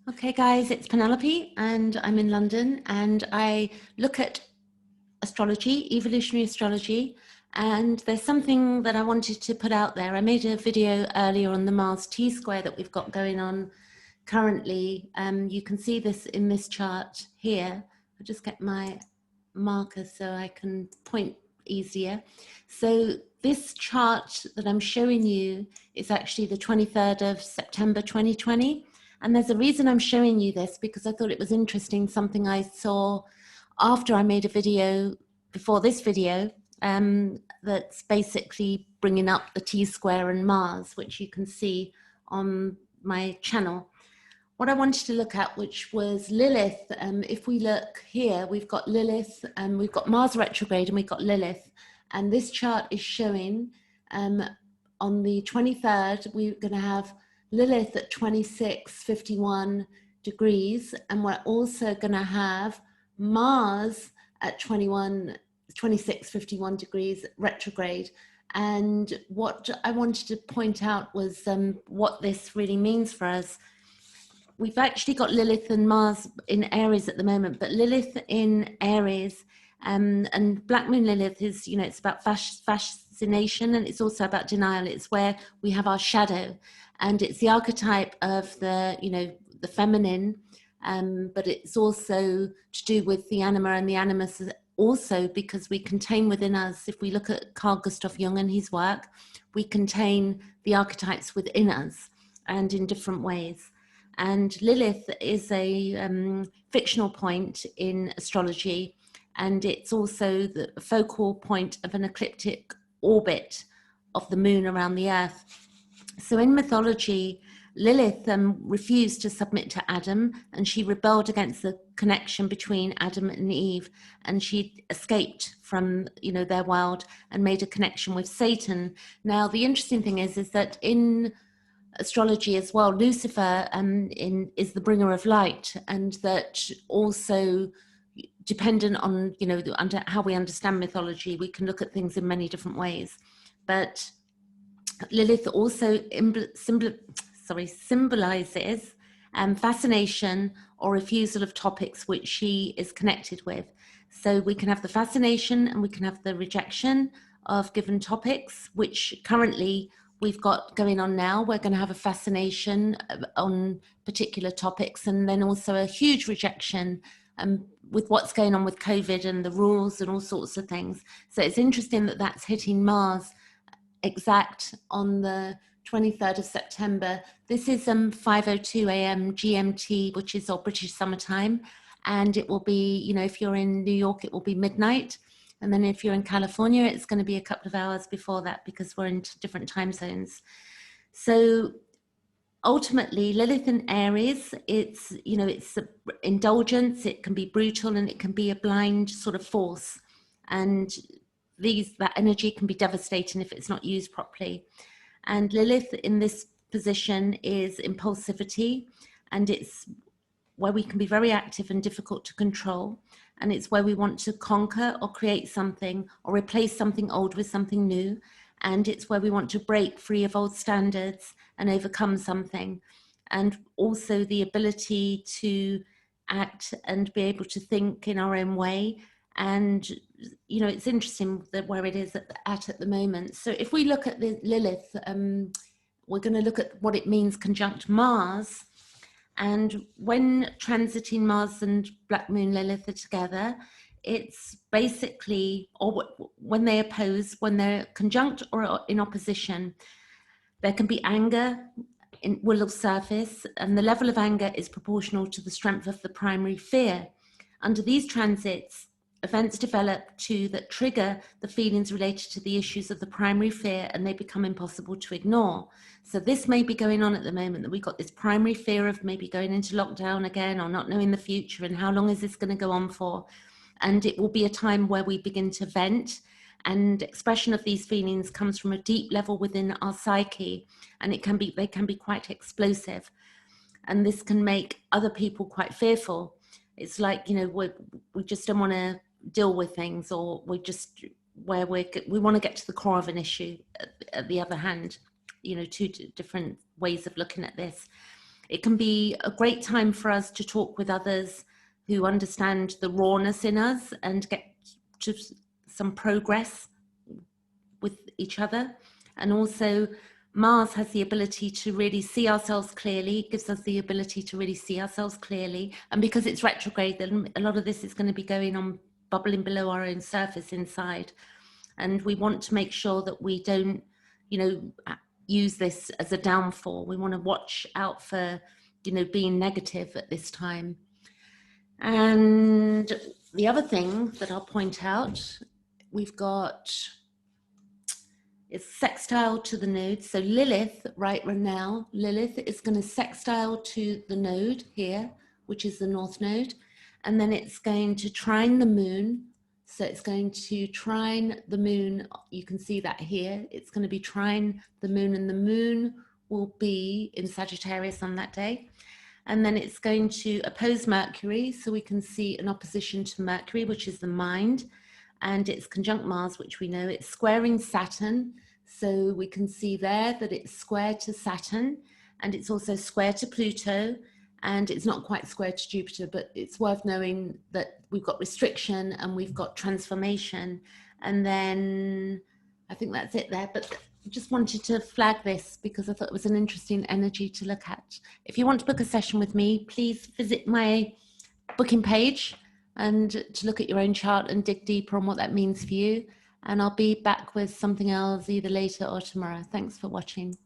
Okay guys, it's Penelope and I'm in London and I look at astrology, evolutionary astrology, and there's something that I wanted to put out there. I made a video earlier on the Mars T-square that we've got going on currently. You can see this in this chart here. I'll just get my marker so I can point easier. So this chart that I'm showing you is actually the 23rd of September 2020. And there's a reason I'm showing you this, because I thought it was interesting, something I saw after I made a video before this video that's basically bringing up the T-square and Mars, which you can see on my channel. What I wanted to look at, which was Lilith. If we look here, we've got Lilith, and we've got Mars retrograde, and we've got Lilith. And this chart is showing on the 23rd, we're going to have Lilith at 2651 degrees, and we're also going to have Mars at 2651 degrees retrograde. And what I wanted to point out was what this really means for us. We've actually got Lilith and Mars in Aries at the moment, but Lilith in Aries and Black Moon Lilith is, you know, it's about fascination, and it's also about denial. It's where we have our shadow, and it's the archetype of the, you know, the feminine, but it's also to do with the anima and the animus also, because we contain within us, if we look at Carl Jung and his work, we contain the archetypes within us and in different ways. And Lilith is a fictional point in astrology, and it's also the focal point of an ecliptic orbit of the moon around the earth. So in mythology, Lilith refused to submit to Adam, and she rebelled against the connection between Adam and Eve, and she escaped from, you know, their world and made a connection with Satan. Now, the interesting thing is that in astrology as well, Lucifer is the bringer of light, and that also dependent on, you know, under how we understand mythology, we can look at things in many different ways. But Lilith also symbolizes fascination or refusal of topics which she is connected with. So we can have the fascination and we can have the rejection of given topics, which currently we've got going on now. We're going to have a fascination on particular topics, and then also a huge rejection with what's going on with COVID and the rules and all sorts of things. So it's interesting that that's hitting Mars exact on the 23rd of September. This is 5:02 a.m. GMT, which is our British summertime. And it will be, you know, if you're in New York, it will be midnight. And then if you're in California, it's going to be a couple of hours before that, because we're in different time zones. So ultimately, Lilith in Aries, it's, you know, it's indulgence, it can be brutal, and it can be a blind sort of force. And that energy can be devastating if it's not used properly. And Lilith in this position is impulsivity, and it's where we can be very active and difficult to control. And it's where we want to conquer or create something or replace something old with something new. And it's where we want to break free of old standards and overcome something. And also the ability to act and be able to think in our own way. And, you know, it's interesting that where it is at the moment. So if we look at the Lilith, we're going to look at what it means conjunct Mars. And when transiting Mars and Black Moon Lilith are together, it's basically, or when they oppose, when they're conjunct or in opposition, there can be anger, will surface, and the level of anger is proportional to the strength of the primary fear. Under these transits, events develop that trigger the feelings related to the issues of the primary fear, and they become impossible to ignore. So this may be going on at the moment, that we've got this primary fear of maybe going into lockdown again, or not knowing the future, and how long is this going to go on for? And it will be a time where we begin to vent, and expression of these feelings comes from a deep level within our psyche, and they can be quite explosive, and this can make other people quite fearful. It's like, you know, we just don't want to deal with things, or we want to get to the core of an issue. At the other hand, you know, two different ways of looking at this. It can be a great time for us to talk with others who understand the rawness in us and get to some progress with each other. And also Mars has the ability to really see ourselves clearly, gives us the ability to really see ourselves clearly. And because it's retrograde, then a lot of this is going to be going on, bubbling below our own surface inside. And we want to make sure that we don't, you know, use this as a downfall. We want to watch out for, you know, being negative at this time. And the other thing that I'll point out, we've got, it's sextile to the node. So Lilith, right now, Lilith is going to sextile to the node here, which is the north node. And then it's going to trine the moon. So it's going to trine the moon. You can see that here. It's going to be trine the moon, and the moon will be in Sagittarius on that day. And then it's going to oppose Mercury. So we can see an opposition to Mercury, which is the mind. And it's conjunct Mars, which we know. It's squaring Saturn. So we can see there that it's square to Saturn, and it's also square to Pluto, and it's not quite square to Jupiter, but it's worth knowing that we've got restriction and we've got transformation. And then I think that's it there, but I just wanted to flag this because I thought it was an interesting energy to look at. If you want to book a session with me, please visit my booking page and to look at your own chart and dig deeper on what that means for you. And I'll be back with something else either later or tomorrow. Thanks for watching.